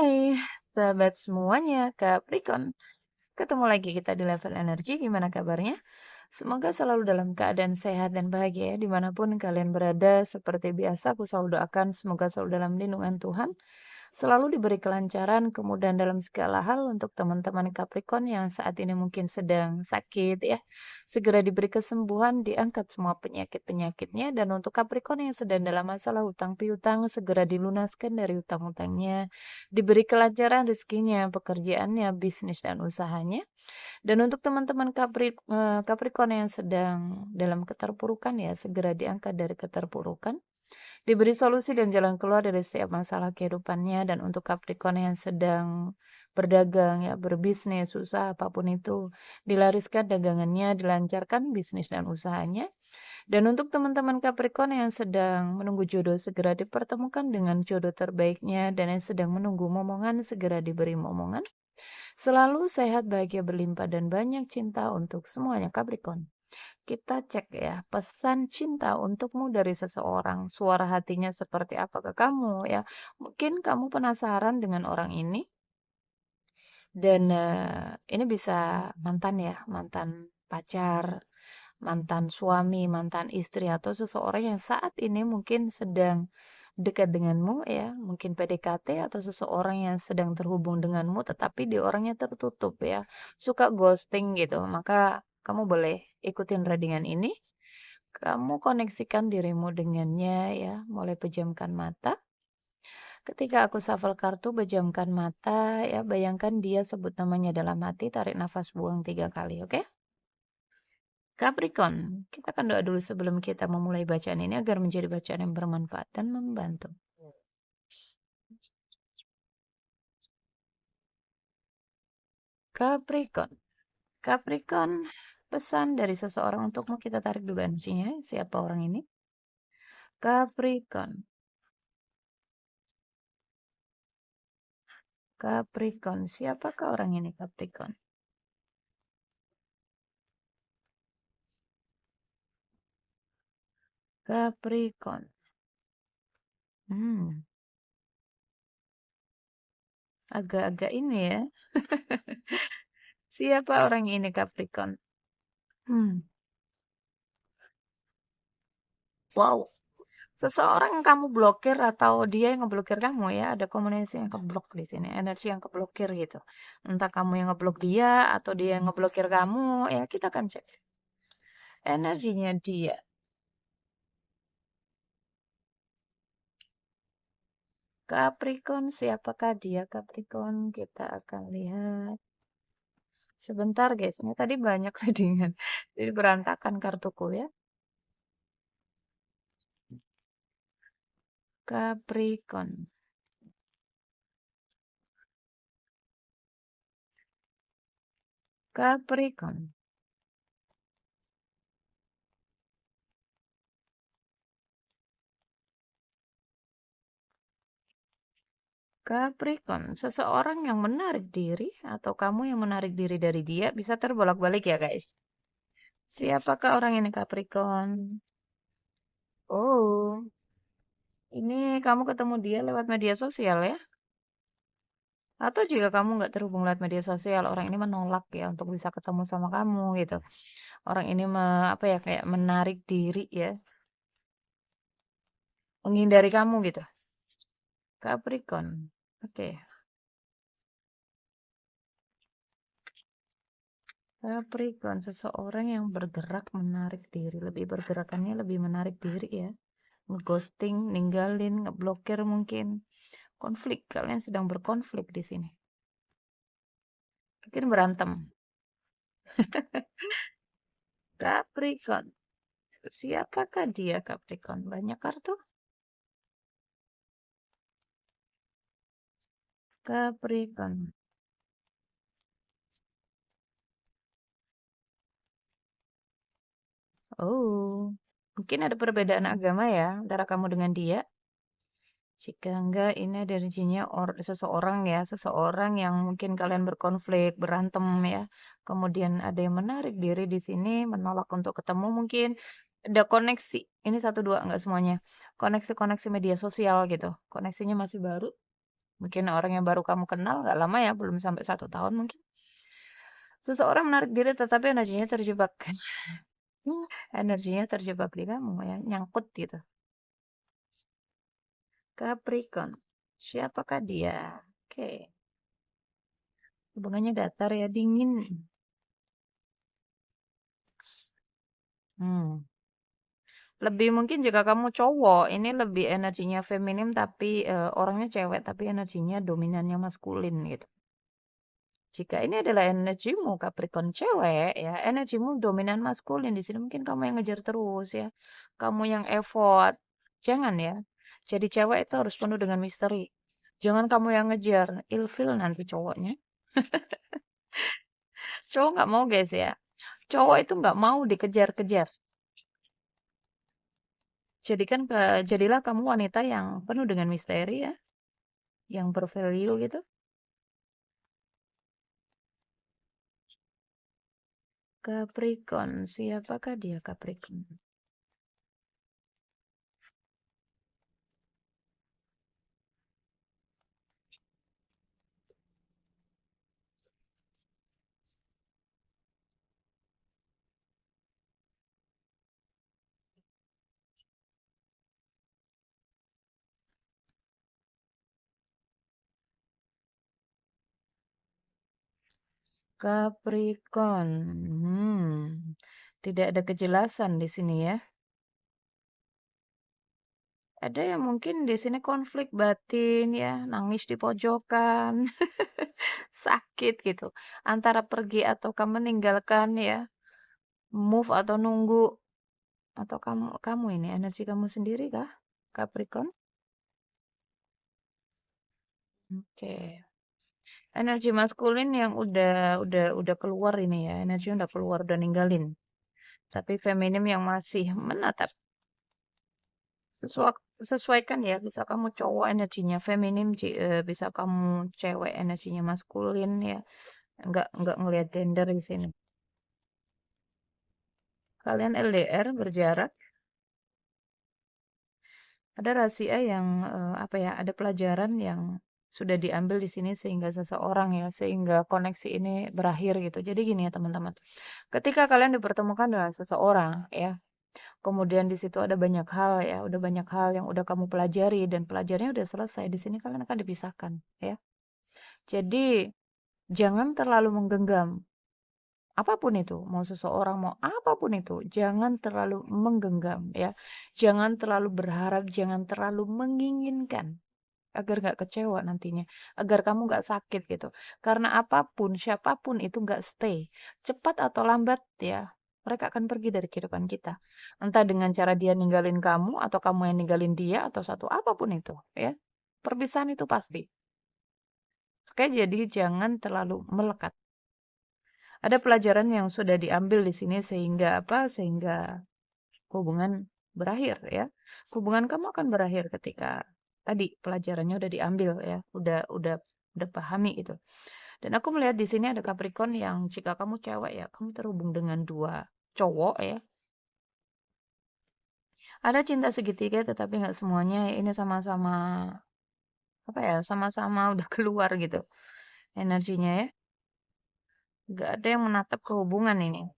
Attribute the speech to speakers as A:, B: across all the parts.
A: Hai, sahabat semuanya, Capricorn. Ketemu lagi kita di level energi, gimana kabarnya? Semoga selalu dalam keadaan sehat dan bahagia ya, dimanapun kalian berada. Seperti biasa, aku selalu doakan semoga selalu dalam lindungan Tuhan. Selalu diberi kelancaran, kemudahan dalam segala hal untuk teman-teman Capricorn yang saat ini mungkin sedang sakit ya. Segera diberi kesembuhan, diangkat semua penyakit-penyakitnya. Dan untuk Capricorn yang sedang dalam masalah hutang piutang, segera dilunaskan dari hutang-hutangnya. Diberi kelancaran rezekinya, pekerjaannya, bisnis dan usahanya. Dan untuk teman-teman Capricorn yang sedang dalam keterpurukan ya, segera diangkat dari keterpurukan. Diberi solusi dan jalan keluar dari setiap masalah kehidupannya. Dan untuk Capricorn yang sedang berdagang ya, berbisnis, usaha apapun itu, dilariskan dagangannya, dilancarkan bisnis dan usahanya. Dan untuk teman-teman Capricorn yang sedang menunggu jodoh, segera dipertemukan dengan jodoh terbaiknya. Dan yang sedang menunggu momongan, segera diberi momongan. Selalu sehat, bahagia, berlimpah, dan banyak cinta untuk semuanya Capricorn. Kita cek ya, pesan cinta untukmu dari seseorang. Suara hatinya seperti apa ke kamu ya. Mungkin kamu penasaran dengan orang ini. Dan ini bisa mantan ya, mantan pacar, mantan suami, mantan istri, atau seseorang yang saat ini mungkin sedang dekat denganmu ya, mungkin PDKT atau seseorang yang sedang terhubung denganmu, tetapi dia orangnya tertutup ya, suka ghosting gitu. Maka kamu boleh ikutin readingan ini. Kamu koneksikan dirimu dengannya ya, mulai pejamkan mata. Ketika aku shuffle kartu, pejamkan mata ya, bayangkan dia sebut namanya dalam hati, tarik nafas, buang 3 kali, oke? Capricorn, kita akan doa dulu sebelum kita memulai bacaan ini agar menjadi bacaan yang bermanfaat dan membantu. Capricorn, Capricorn, pesan dari seseorang untukmu, kita tarik dulu energinya. Siapa orang ini? Capricorn, Capricorn, siapakah orang ini Capricorn? Capricorn. Hmm, agak-agak ini ya. Siapa orang ini Capricorn? Hmm, wow. Seseorang yang kamu blokir atau dia yang ngeblokir kamu ya, ada komunikasi yang keblok di sini, energi yang keblokir gitu. Entah kamu yang ngeblok dia atau dia yang ngeblokir kamu, ya kita akan cek energinya dia. Capricorn, siapakah dia Capricorn? Kita akan lihat. Sebentar guys, ini tadi banyak readingan. Jadi berantakan kartuku ya. Capricorn. Capricorn. Capricorn, seseorang yang menarik diri atau kamu yang menarik diri dari dia, bisa terbolak-balik ya guys. Siapakah orang ini Capricorn? Oh, ini kamu ketemu dia lewat media sosial ya? Atau juga kamu nggak terhubung lewat media sosial, orang ini menolak ya untuk bisa ketemu sama kamu gitu. Orang ini apa ya, kayak menarik diri ya, menghindari kamu gitu. Capricorn. Oke. Capricorn, seseorang yang bergerak menarik diri, lebih bergerakannya lebih menarik diri ya. Ngeghosting, ninggalin, ngeblokir mungkin. Konflik, kalian sedang berkonflik di sini. Mungkin berantem. Capricorn. Siapakah dia Capricorn? Banyak kartu. Capricorn. Oh, mungkin ada perbedaan agama ya antara kamu dengan dia. Jika enggak, ini ada energinya seseorang ya, seseorang yang mungkin kalian berkonflik, berantem ya. Kemudian ada yang menarik diri di sini, menolak untuk ketemu mungkin. Ada koneksi, ini satu dua enggak semuanya. Koneksi-koneksi media sosial gitu. Koneksinya masih baru. Mungkin orang yang baru kamu kenal nggak lama ya, belum sampai 1 tahun mungkin. Seseorang menarik diri tetapi energinya terjebak. Energinya terjebak di kamu ya, nyangkut gitu. Capricorn. Siapakah dia? Oke. Hubungannya datar ya, dingin. Hmm. Lebih mungkin jika kamu cowok, ini lebih energinya feminim tapi orangnya cewek tapi energinya dominannya maskulin gitu. Jika ini adalah energimu Capricorn cewek ya, energimu dominan maskulin di sini mungkin kamu yang ngejar terus ya. Kamu yang effort. Jangan ya. Jadi cewek itu harus penuh dengan misteri. Jangan kamu yang ngejar, ilfil nanti cowoknya. Cowok nggak mau guys ya. Cowok itu nggak mau dikejar-kejar. Jadilah kamu wanita yang penuh dengan misteri ya, yang bervalue gitu. Capricorn, siapakah dia Capricorn? Capricorn, tidak ada kejelasan di sini ya. Ada yang mungkin di sini konflik batin ya, nangis di pojokan, sakit gitu. Antara pergi ataukah meninggalkan ya, move atau nunggu atau kamu ini energi kamu sendiri kah? Capricorn? Oke. Energi maskulin yang udah keluar ini ya, energi udah keluar, udah ninggalin. Tapi feminim yang masih menatap. Sesuaikan ya, bisa kamu cowok energinya feminim, bisa kamu cewek energinya maskulin ya. Enggak ngelihat gender di sini. Kalian LDR berjarak, ada rahasia yang apa ya, ada pelajaran yang sudah diambil di sini sehingga seseorang ya, sehingga koneksi ini berakhir gitu. Jadi gini ya teman-teman, ketika kalian dipertemukan dengan seseorang ya, kemudian di situ ada banyak hal ya, udah banyak hal yang udah kamu pelajari dan pelajarannya udah selesai, di sini kalian akan dipisahkan ya. Jadi jangan terlalu menggenggam apapun itu, mau seseorang, mau apapun itu, jangan terlalu menggenggam ya. Jangan terlalu berharap, jangan terlalu menginginkan agar nggak kecewa nantinya, agar kamu nggak sakit gitu. Karena apapun, siapapun itu nggak stay. Cepat atau lambat ya, mereka akan pergi dari kehidupan kita. Entah dengan cara dia ninggalin kamu, atau kamu yang ninggalin dia, atau satu apapun itu ya. Perpisahan itu pasti. Oke, jadi jangan terlalu melekat. Ada pelajaran yang sudah diambil di sini sehingga apa? Sehingga hubungan berakhir ya. Hubungan kamu akan berakhir ketika tadi pelajarannya udah diambil ya, udah pahami itu. Dan aku melihat di sini ada Capricorn yang jika kamu cewek ya, kamu terhubung dengan dua cowok ya. Ada cinta segitiga tetapi nggak semuanya ini sama-sama apa ya, sama-sama udah keluar gitu energinya ya. Nggak ada yang menatap ke hubungan ini.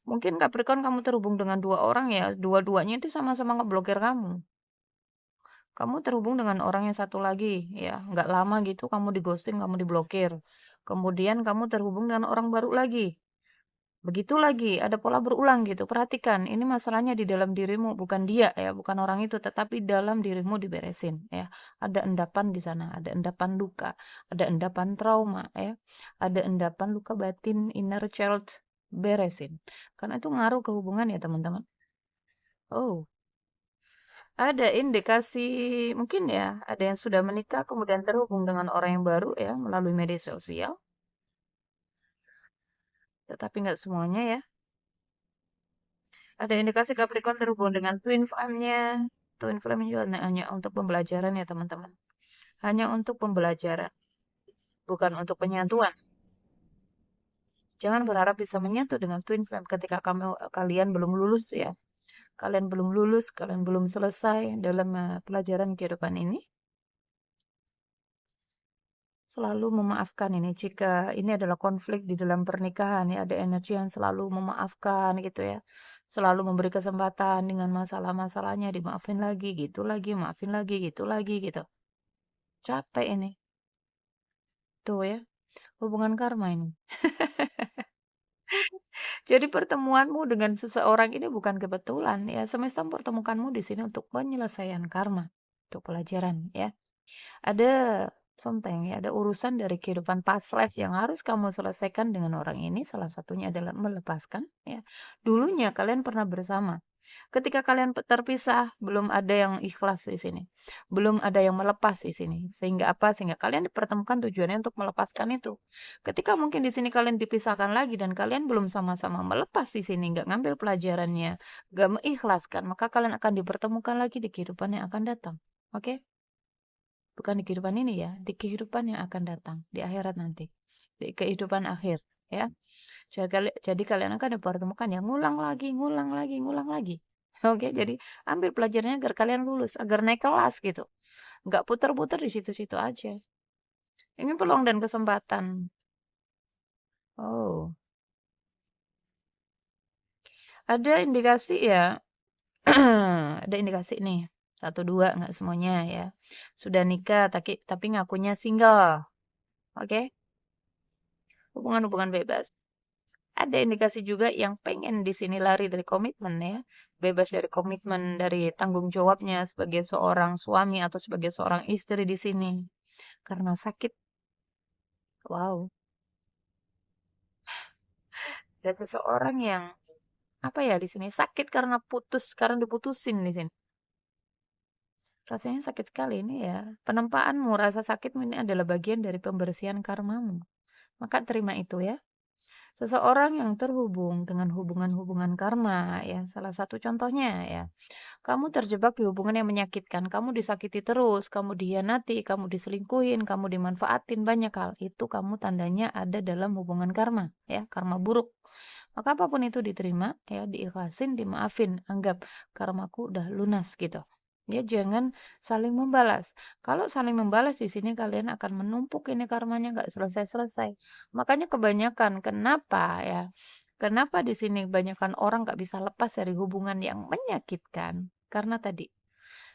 A: Mungkin Capricorn kamu terhubung dengan dua orang ya, dua-duanya itu sama-sama ngeblokir kamu. Kamu terhubung dengan orang yang satu lagi, ya, nggak lama gitu kamu di-ghosting, kamu diblokir. Kemudian kamu terhubung dengan orang baru lagi. Begitu lagi, ada pola berulang gitu. Perhatikan, ini masalahnya di dalam dirimu, bukan dia ya, bukan orang itu, tetapi dalam dirimu diberesin ya. Ada endapan di sana, ada endapan luka, ada endapan trauma ya. Ada endapan luka batin, inner child, beresin. Karena itu ngaruh ke hubungan ya, teman-teman. Oh, ada indikasi mungkin ya, ada yang sudah menikah kemudian terhubung dengan orang yang baru ya melalui media sosial, tetapi nggak semuanya ya. Ada indikasi Capricorn terhubung dengan twin flame-nya. Twin flame juga hanya untuk pembelajaran ya teman-teman. Hanya untuk pembelajaran, bukan untuk penyatuan. Jangan berharap bisa menyatu dengan twin flame ketika kalian belum lulus ya. Kalian belum lulus, kalian belum selesai dalam pelajaran kehidupan ini. selalu memaafkan ini jika ini adalah konflik di dalam pernikahan ya, ada energi yang selalu memaafkan gitu ya. Selalu memberi kesempatan dengan masalah-masalahnya dimaafin lagi, maafin lagi, gitu lagi gitu. Capek ini. Tuh ya, hubungan karma ini. Jadi pertemuanmu dengan seseorang ini bukan kebetulan ya. Semesta mempertemukanmu di sini untuk penyelesaian karma, untuk pelajaran ya. Ada something ya, ada urusan dari kehidupan past life yang harus kamu selesaikan dengan orang ini. Salah satunya adalah melepaskan ya. Dulunya kalian pernah bersama. Ketika kalian terpisah, belum ada yang ikhlas di sini. Belum ada yang melepas di sini. Sehingga apa? Sehingga kalian dipertemukan tujuannya untuk melepaskan itu. Ketika mungkin di sini kalian dipisahkan lagi dan kalian belum sama-sama melepas di sini, nggak ngambil pelajarannya, nggak mengikhlaskan, maka kalian akan dipertemukan lagi di kehidupan yang akan datang. Oke? Bukan di kehidupan ini ya, di kehidupan yang akan datang, di akhirat nanti. Di kehidupan akhir, ya. Jadi kalian akan dipertemukan ya ngulang lagi, ngulang lagi, ngulang lagi. Oke, jadi ambil pelajarannya agar kalian lulus, agar naik kelas gitu. Nggak putar-putar di situ-situ aja. Ini peluang dan kesempatan. Oh, ada indikasi ya. Ada indikasi nih. Satu dua nggak semuanya ya. Sudah nikah tapi ngakunya single. Oke, hubungan-hubungan bebas. Ada indikasi juga yang pengen di sini lari dari komitmen ya. Bebas dari komitmen, dari tanggung jawabnya sebagai seorang suami atau sebagai seorang istri di sini. Karena sakit. Wow. Ada seseorang yang apa ya di sini sakit karena karena diputusin di sini. Rasanya sakit sekali ini ya. Penempaanmu, rasa sakitmu ini adalah bagian dari pembersihan karmamu. Maka terima itu ya. Seseorang yang terhubung dengan hubungan-hubungan karma ya. Salah satu contohnya ya. Kamu terjebak di hubungan yang menyakitkan, kamu disakiti terus, kamu dihianati, kamu diselingkuhin, kamu dimanfaatin, banyak hal. Itu kamu tandanya ada dalam hubungan karma, ya, karma buruk. Maka apapun itu diterima, ya, diikhlasin, dimaafin, anggap karmaku udah lunas gitu. Ya, jangan saling membalas. Kalau saling membalas di sini kalian akan menumpuk ini karmanya nggak selesai-selesai. Makanya kebanyakan kenapa ya? Kenapa di sini kebanyakan orang nggak bisa lepas dari hubungan yang menyakitkan? Karena tadi,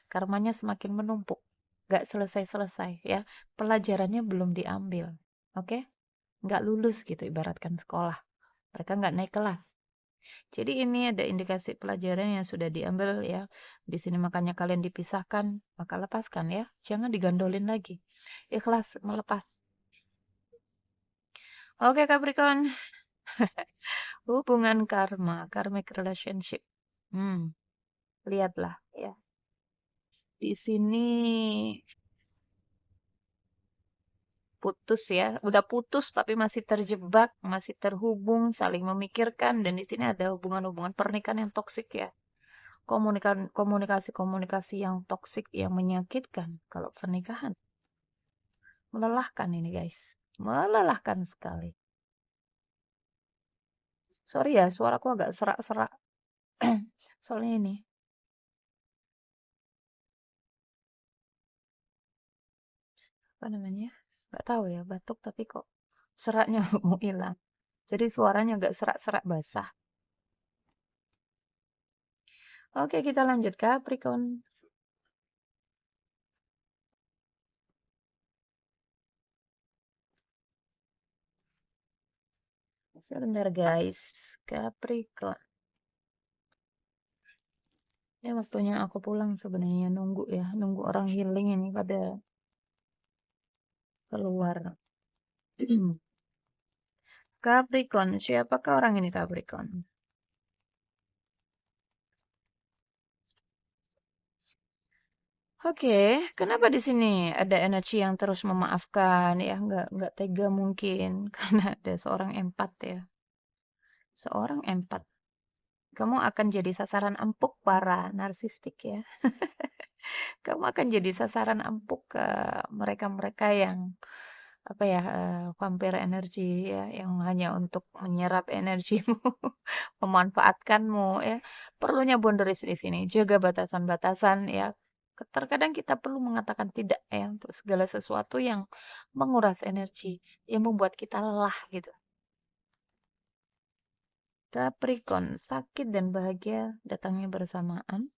A: karmanya semakin menumpuk. Nggak selesai-selesai ya. Pelajarannya belum diambil. Oke? Nggak lulus gitu ibaratkan sekolah. Mereka nggak naik kelas. Jadi ini ada indikasi pelajaran yang sudah diambil ya. Di sini makanya kalian dipisahkan, maka lepaskan ya. Jangan digandolin lagi. Ikhlas melepas. Oke Capricorn, hubungan karma, karmic relationship. Hmm, lihatlah ya. Di sini putus ya, udah putus tapi masih terjebak, masih terhubung, saling memikirkan dan di sini ada hubungan-hubungan pernikahan yang toksik ya. Komunikasi-komunikasi yang toksik yang menyakitkan kalau pernikahan. Melelahkan ini guys. Melelahkan sekali. Sorry ya, suaraku agak serak-serak. Soalnya ini, apa namanya? Gak tahu ya, batuk tapi kok seraknya mau hilang. Jadi suaranya agak serak-serak basah. Oke, kita lanjut Capricorn. Sebentar guys, Capricorn. Ini waktunya aku pulang sebenarnya nunggu ya, nunggu orang healing ini pada keluar. Capricorn, siapakah orang ini Capricorn? Oke, kenapa di sini ada energi yang terus memaafkan ya, nggak tega mungkin karena ada seorang empat ya, seorang empat. Kamu akan jadi sasaran empuk para narsistik ya. Kamu akan jadi sasaran empuk ke mereka-mereka yang apa ya, vampir energi ya, yang hanya untuk menyerap energimu, memanfaatkanmu ya. Perlunya boundaries di sini, jaga batasan-batasan ya. Terkadang kita perlu mengatakan tidak ya untuk segala sesuatu yang menguras energi, yang membuat kita lelah gitu. Capricorn, sakit dan bahagia datangnya bersamaan.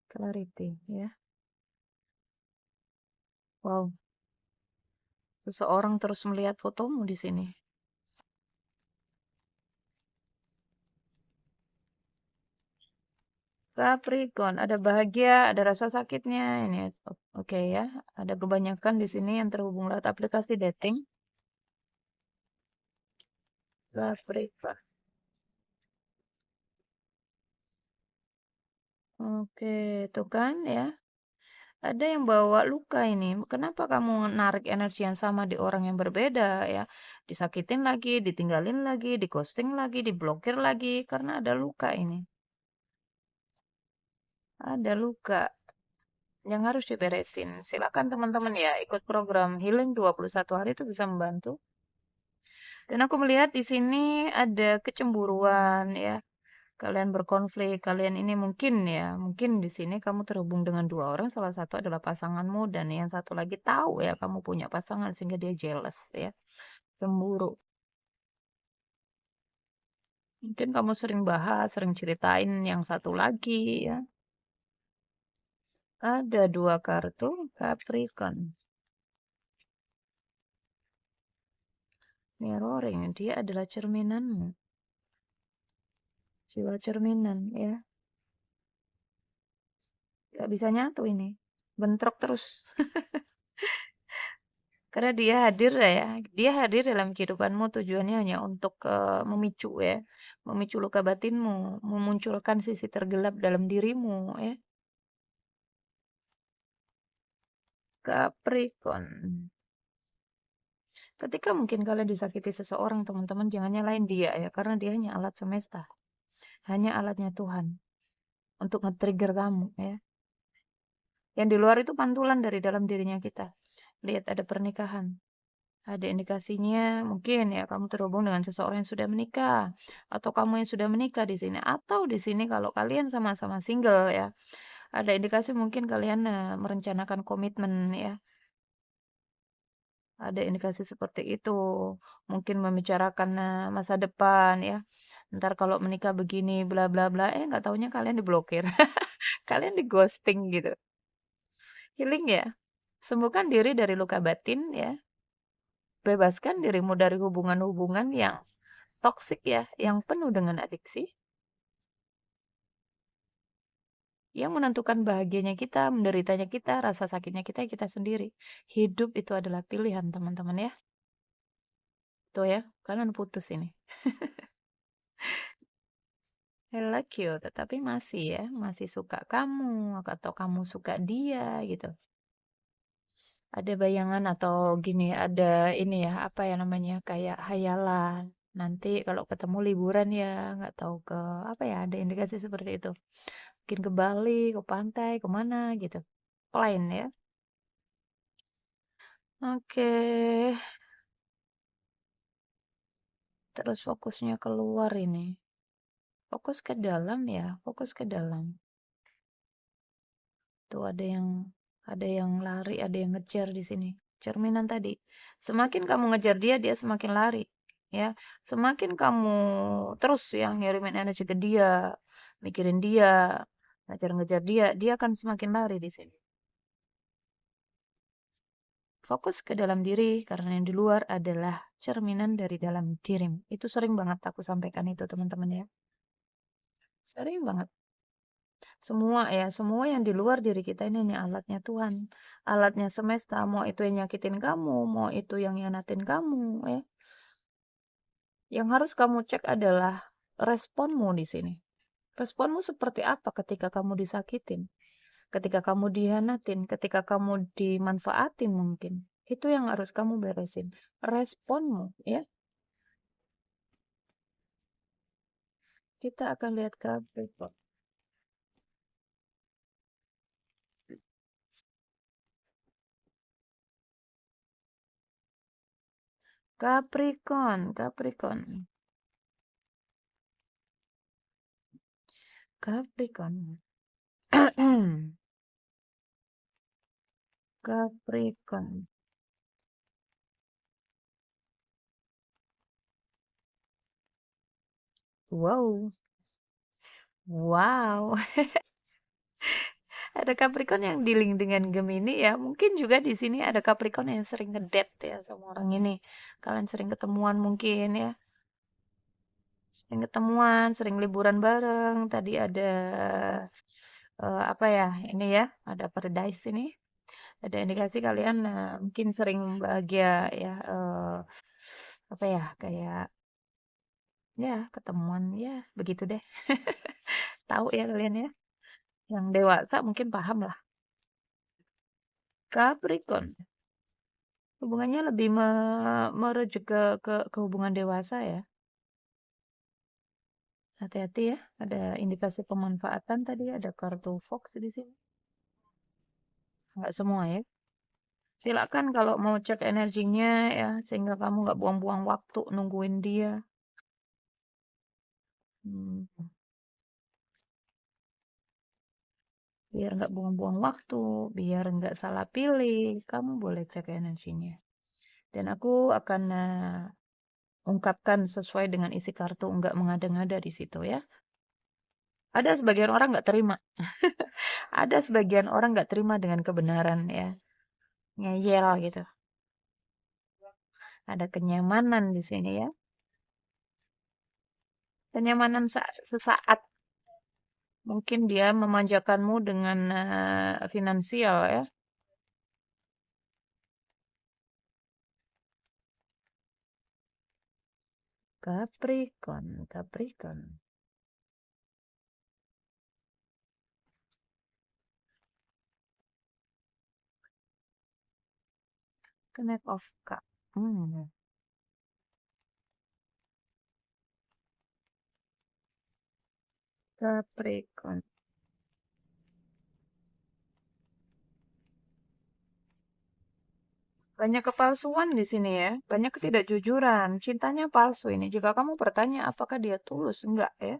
A: Clarity ya. Wow, seseorang terus melihat fotomu di sini. Capricorn, ada bahagia, ada rasa sakitnya ini. Oke ya, ada kebanyakan di sini yang terhubung lewat aplikasi dating. Capricorn. Oke, itu kan ya. Ada yang bawa luka ini. Kenapa kamu narik energi yang sama di orang yang berbeda ya? Disakitin lagi, ditinggalin lagi, di ghosting lagi, diblokir lagi karena ada luka ini. Ada luka yang harus diberesin. Silakan teman-teman ya ikut program Healing 21 hari itu bisa membantu. Dan aku melihat di sini ada kecemburuan ya. Kalian berkonflik, kalian ini mungkin ya, mungkin di sini kamu terhubung dengan dua orang, salah satu adalah pasanganmu dan yang satu lagi tahu ya kamu punya pasangan sehingga dia jealous ya, cemburu. Mungkin kamu sering bahas, sering ceritain yang satu lagi ya. Ada dua kartu Capricorn. Mirroring, dia adalah cerminanmu. Jiwa cerminan ya. Gak bisa nyatu ini. Bentrok terus. Karena dia hadir ya, dia hadir dalam kehidupanmu tujuannya hanya untuk memicu ya, memicu luka batinmu, memunculkan sisi tergelap dalam dirimu ya. Capricorn. Ketika mungkin kalian disakiti seseorang, teman-teman jangan nyalain dia ya, karena dia hanya alat semesta, hanya alatnya Tuhan untuk nge-trigger kamu ya. Yang di luar itu pantulan dari dalam dirinya kita. Lihat ada pernikahan. Ada indikasinya mungkin ya kamu terhubung dengan seseorang yang sudah menikah atau kamu yang sudah menikah di sini atau di sini kalau kalian sama-sama single ya. Ada indikasi mungkin kalian merencanakan komitmen ya. Ada indikasi seperti itu. Mungkin membicarakan masa depan ya. Ntar kalau menikah begini bla bla bla nggak taunya kalian diblokir. Kalian di ghosting gitu. Healing ya. Sembuhkan diri dari luka batin ya. Bebaskan dirimu dari hubungan-hubungan yang toksik ya, yang penuh dengan adiksi, yang menentukan bahagianya kita, menderitanya kita, rasa sakitnya kita, kita sendiri. Hidup itu adalah pilihan, teman-teman ya. Tuh ya, kalian putus ini. I like you, tetapi masih ya, masih suka kamu, atau kamu suka dia gitu. Ada bayangan atau gini, ada ini ya, apa ya namanya, kayak hayalan. Nanti kalau ketemu liburan ya, nggak tahu ke apa ya, ada indikasi seperti itu. Mungkin ke Bali, ke pantai, kemana gitu. Plain ya. Oke, terus fokusnya keluar ini. Fokus ke dalam ya, fokus ke dalam. Tuh ada yang lari, ada yang ngejar di sini. Cerminan tadi. Semakin kamu ngejar dia, dia semakin lari. Ya, semakin kamu terus yang ngirimin energi ke dia, mikirin dia, ngejar-ngejar dia, dia akan semakin lari di sini. Fokus ke dalam diri karena yang di luar adalah cerminan dari dalam dirimu. Itu sering banget aku sampaikan itu teman-teman ya. Sering banget. Semua ya, semua yang di luar diri kita ini hanya alatnya Tuhan. Alatnya semesta, mau itu yang nyakitin kamu, mau itu yang nyanatin kamu ya. Yang harus kamu cek adalah responmu di sini. Responmu seperti apa ketika kamu disakitin? Ketika kamu dihianatin, ketika kamu dimanfaatin mungkin. Itu yang harus kamu beresin. Responmu ya. Kita akan lihat Capricorn. Capricorn, Capricorn. Capricorn. Capricorn. Wow. Wow. Ada Capricorn yang dealing dengan Gemini ya. Mungkin juga di sini ada Capricorn yang sering ngedate ya sama orang ini. Kalian sering ketemuan mungkin ya. Sering ketemuan, sering liburan bareng. Tadi ada apa ya? Ini ya, ada Paradise ini. Ada indikasi kalian mungkin sering bahagia ya. Apa ya? Kayak ya ketemuan ya begitu deh. Tahu ya kalian ya. Yang dewasa mungkin paham lah. Capricorn. Hubungannya lebih merujuk ke hubungan dewasa ya. Hati-hati ya, ada indikasi pemanfaatan tadi, ada kartu Fox di sini. Nggak semua ya. Silakan kalau mau cek energinya ya, sehingga kamu nggak buang-buang waktu nungguin dia. Hmm, biar nggak buang-buang waktu, biar nggak salah pilih, kamu boleh cek energinya. Dan aku akan ungkapkan sesuai dengan isi kartu, nggak mengada-ngada di situ ya. Ada sebagian orang nggak terima. Ada sebagian orang nggak terima dengan kebenaran ya. Ngeyel gitu. Ada kenyamanan di sini ya. Kenyamanan sesaat. Mungkin dia memanjakanmu dengan finansial ya. Capricorn, Capricorn. Connect of Cup. Hmm, Capricorn. Banyak kepalsuan di sini ya. Banyak ketidakjujuran. Cintanya palsu ini. Jika kamu bertanya apakah dia tulus, enggak ya.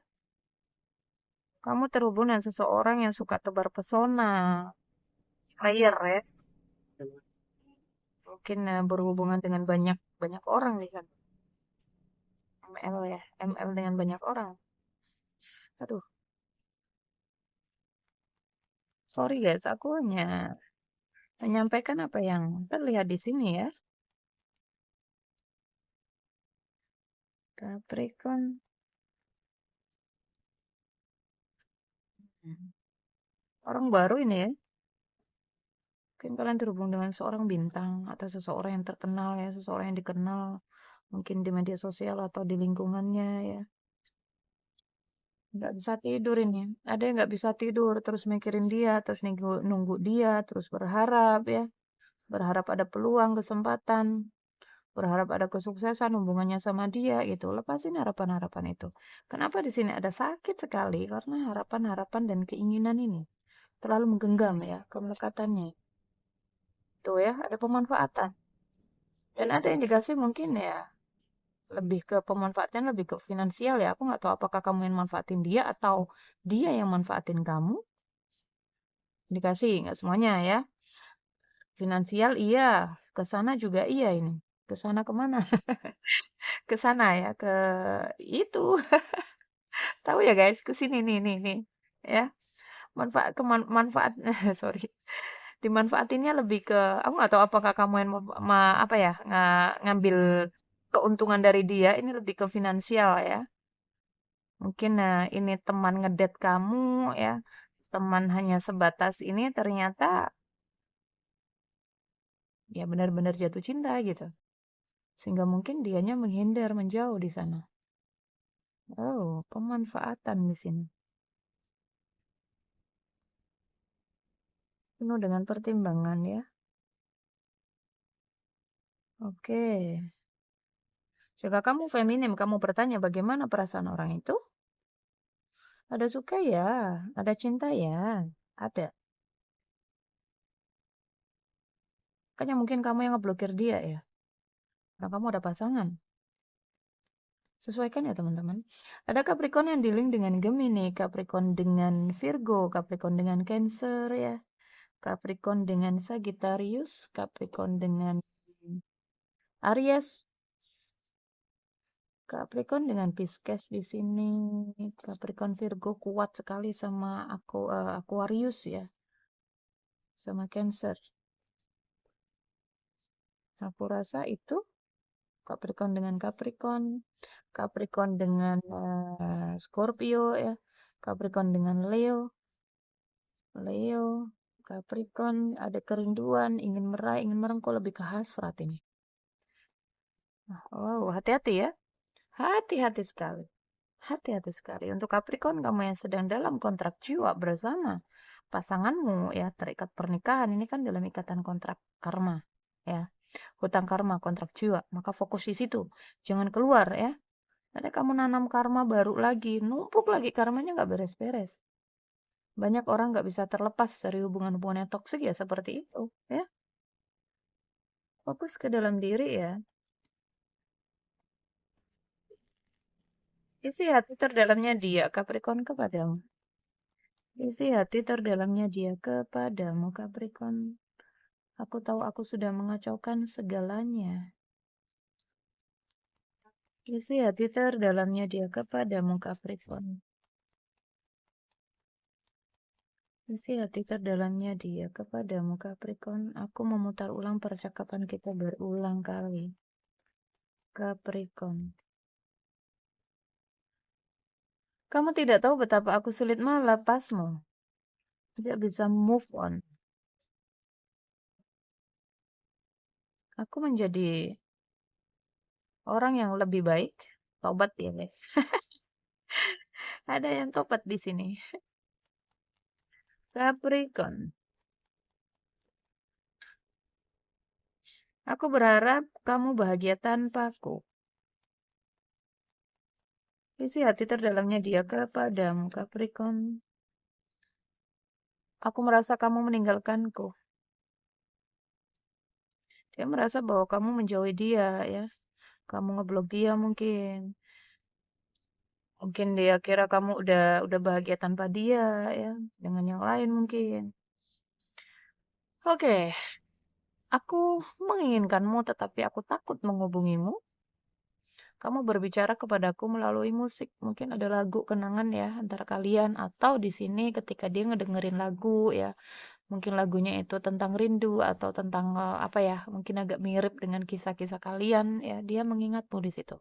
A: Kamu terhubung dengan seseorang yang suka tebar pesona. Player ya. Mungkin berhubungan dengan banyak banyak orang di sana. ML ya, ML dengan banyak orang. Aduh, sorry guys, aku hanya menyampaikan apa yang terlihat di sini ya. Capricorn. Hmm. Orang baru ini ya. Mungkin kalian terhubung dengan seorang bintang atau seseorang yang terkenal ya, seseorang yang dikenal mungkin di media sosial atau di lingkungannya ya. Nggak bisa tidur ini. Ada yang nggak bisa tidur, terus mikirin dia, terus nunggu, nunggu dia, terus berharap ya. Berharap ada peluang, kesempatan. Berharap ada kesuksesan hubungannya sama dia gitu. Lepasin harapan-harapan itu. Kenapa di sini ada sakit sekali? Karena harapan-harapan dan keinginan ini terlalu menggenggam ya kemelekatannya. Tuh ya, ada pemanfaatan. Dan ada indikasi mungkin ya lebih ke pemanfaatnya lebih ke finansial ya. Aku nggak tahu apakah kamu yang manfaatin dia atau dia yang manfaatin kamu. Indikasi nggak semuanya ya. Finansial iya, ke sana juga iya ini. Ke sana kemana? Ke sana ya, ke itu. Tahu ya guys, ke sini nih. Ya, manfaat sorry. Dimanfaatinnya lebih ke aku nggak tahu apakah kamu yang apa ya, ngambil keuntungan dari dia ini lebih ke finansial ya. Mungkin ini teman ngedet kamu ya. Teman hanya sebatas ini ternyata ya benar-benar jatuh cinta gitu. Sehingga mungkin dianya menghindar, menjauh di sana. Oh, pemanfaatan di sini. Penuh dengan pertimbangan ya. Oke. Jika kamu feminim, kamu bertanya bagaimana perasaan orang itu? Ada suka ya, ada cinta ya, ada. Makanya mungkin kamu yang ngeblokir dia ya. Karena kamu ada pasangan. Sesuaikan ya teman-teman. Ada Capricorn yang dealing dengan Gemini, Capricorn dengan Virgo, Capricorn dengan Cancer ya. Capricorn dengan Sagittarius, Capricorn dengan Aries, Capricorn dengan Pisces di sini. Capricorn Virgo kuat sekali sama Aquarius ya, sama Cancer. Aku rasa itu Capricorn dengan Capricorn, Capricorn dengan Scorpio ya, Capricorn dengan Leo, Capricorn ada kerinduan, ingin meraih, ingin merengkuh, lebih ke hasrat ini. Wow, hati-hati ya, hati-hati sekali. Hati-hati sekali. Untuk Capricorn, kamu yang sedang dalam kontrak jiwa bersama pasanganmu ya, terikat pernikahan, ini kan dalam ikatan kontrak karma ya. Hutang karma, kontrak jiwa. Maka fokus di situ. Jangan keluar ya. Nanti kamu nanam karma baru lagi, numpuk lagi karmanya nggak beres-beres. Banyak orang nggak bisa terlepas dari hubungan-hubungan yang toksik ya seperti itu ya. Fokus ke dalam diri ya. Isi hati terdalamnya dia, Capricorn kepadamu. Isi hati terdalamnya dia kepadamu, Capricorn. Aku tahu aku sudah mengacaukan segalanya. Isi hati terdalamnya dia kepadamu, Capricorn. Isi hati terdalamnya dia kepadamu, Capricorn. Aku memutar ulang percakapan kita berulang kali. Capricorn. Kamu tidak tahu betapa aku sulit melepasmu. Tidak bisa move on. Aku menjadi orang yang lebih baik. Tobat ya, guys. Ada yang tobat di sini. Capricorn. Aku berharap kamu bahagia tanpaku. Isi hati terdalamnya dia kepadamu, Capricorn. Aku merasa kamu meninggalkanku. Dia merasa bahwa kamu menjauhi dia, ya. Kamu ngeblok dia mungkin. Mungkin dia kira kamu udah bahagia tanpa dia, ya. Dengan yang lain mungkin. Oke. Aku menginginkanmu, tetapi aku takut menghubungimu. Kamu berbicara kepadaku melalui musik. Mungkin ada lagu kenangan ya antara kalian, atau di sini ketika dia ngedengerin lagu ya. Mungkin lagunya itu tentang rindu atau tentang apa ya, mungkin agak mirip dengan kisah-kisah kalian ya. Dia mengingatmu di situ.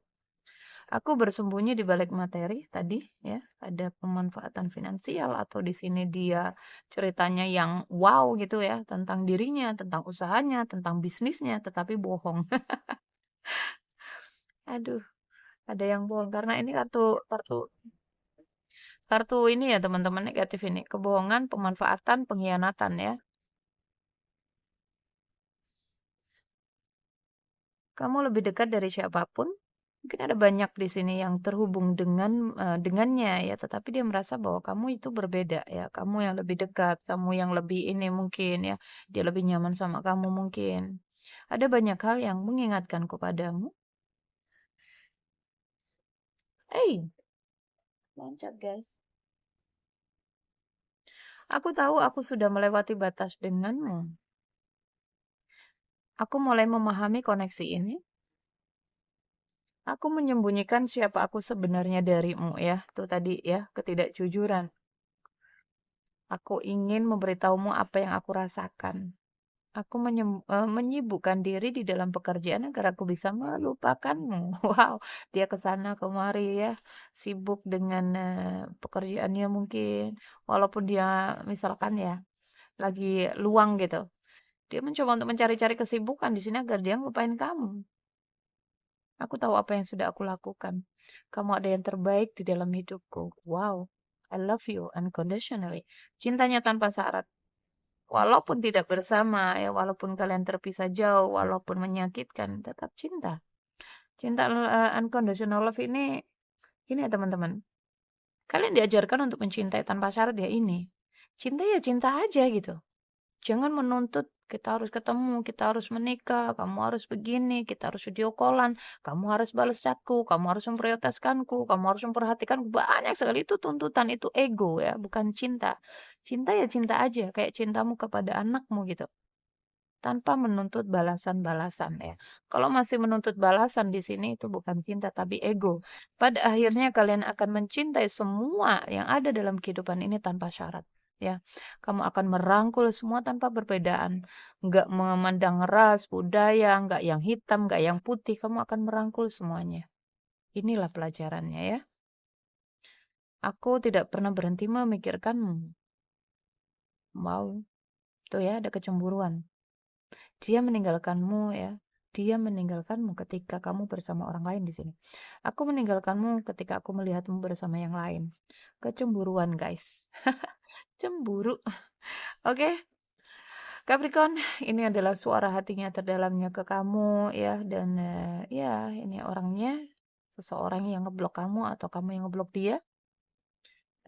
A: Aku bersembunyi di balik materi tadi ya, ada pemanfaatan finansial atau di sini dia ceritanya yang wow gitu ya, tentang dirinya, tentang usahanya, tentang bisnisnya, tetapi bohong. Aduh, ada yang bohong karena ini kartu kartu kartu ini ya teman-teman, negatif ini, kebohongan, pemanfaatan, pengkhianatan ya. Kamu lebih dekat dari siapapun. Mungkin ada banyak di sini yang terhubung dengannya ya, tetapi dia merasa bahwa kamu itu berbeda ya. Kamu yang lebih dekat, kamu yang lebih ini mungkin ya. Dia lebih nyaman sama kamu mungkin. Ada banyak hal yang mengingatkanku padamu. Hey, loncat guys. Aku tahu aku sudah melewati batas denganmu. Aku mulai memahami koneksi ini. Aku menyembunyikan siapa aku sebenarnya darimu ya. Itu tadi ya, ketidakjujuran. Aku ingin memberitahumu apa yang aku rasakan. Aku menyibukkan diri di dalam pekerjaan agar aku bisa melupakanmu. Wow, dia ke sana kemari ya, sibuk dengan pekerjaannya mungkin. Walaupun dia misalkan ya lagi luang gitu. Dia mencoba untuk mencari-cari kesibukan di sini agar dia ngelupain kamu. Aku tahu apa yang sudah aku lakukan. Kamu ada yang terbaik di dalam hidupku. Wow, I love you unconditionally. Cintanya tanpa syarat. Walaupun tidak bersama, ya, walaupun kalian terpisah jauh, walaupun menyakitkan, tetap cinta. Cinta unconditional love ini ya teman-teman. Kalian diajarkan untuk mencintai tanpa syarat ya ini. Cinta ya cinta aja gitu. Jangan menuntut kita harus ketemu, kita harus menikah, kamu harus begini, kita harus video call-an, kamu harus balas chatku, kamu harus memprioritaskanku, kamu harus memperhatikanku. Banyak sekali itu tuntutan, itu ego ya, bukan cinta. Cinta ya cinta aja, kayak cintamu kepada anakmu gitu. Tanpa menuntut balasan-balasan ya. Kalau masih menuntut balasan di sini itu bukan cinta tapi ego. Pada akhirnya kalian akan mencintai semua yang ada dalam kehidupan ini tanpa syarat. Ya, kamu akan merangkul semua tanpa perbedaan. Nggak memandang ras, budaya, nggak yang hitam, nggak yang putih. Kamu akan merangkul semuanya. Inilah pelajarannya ya. Aku tidak pernah berhenti memikirkanmu. Wow, tuh ya ada kecemburuan. Dia meninggalkanmu ya. Dia meninggalkanmu ketika kamu bersama orang lain di sini. Aku meninggalkanmu ketika aku melihatmu bersama yang lain. Kecemburuan, guys. Cemburu. Oke, Capricorn, ini adalah suara hatinya terdalamnya ke kamu ya dan ya ini orangnya seseorang yang ngeblok kamu atau kamu yang ngeblok dia.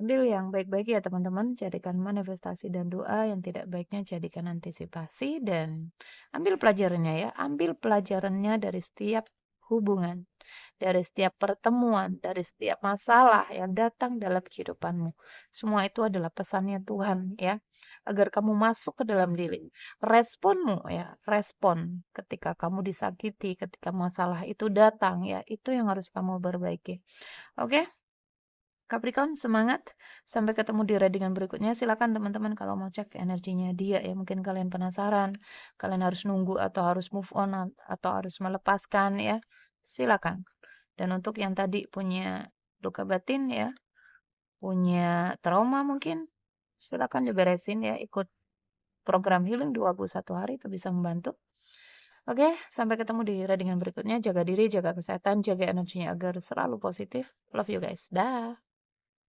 A: Ambil yang baik-baik ya teman-teman, jadikan manifestasi dan doa, yang tidak baiknya jadikan antisipasi dan ambil pelajarannya ya, ambil pelajarannya dari setiap hubungan, dari setiap pertemuan, dari setiap masalah yang datang dalam kehidupanmu. Semua itu adalah pesannya Tuhan ya, agar kamu masuk ke dalam diri. Responmu ya, respon ketika kamu disakiti, ketika masalah itu datang ya, itu yang harus kamu perbaiki. Oke? Capricorn, semangat. Sampai ketemu di readingan berikutnya. Silakan teman-teman kalau mau cek energinya dia ya. Mungkin kalian penasaran, kalian harus nunggu atau harus move on atau harus melepaskan ya. Silakan. Dan untuk yang tadi punya luka batin ya, punya trauma mungkin, silakan diberesin ya. Ikut program healing 21 hari itu bisa membantu. Oke, sampai ketemu di readingan berikutnya. Jaga diri, jaga kesehatan, jaga energinya agar selalu positif. Love you guys. Dah.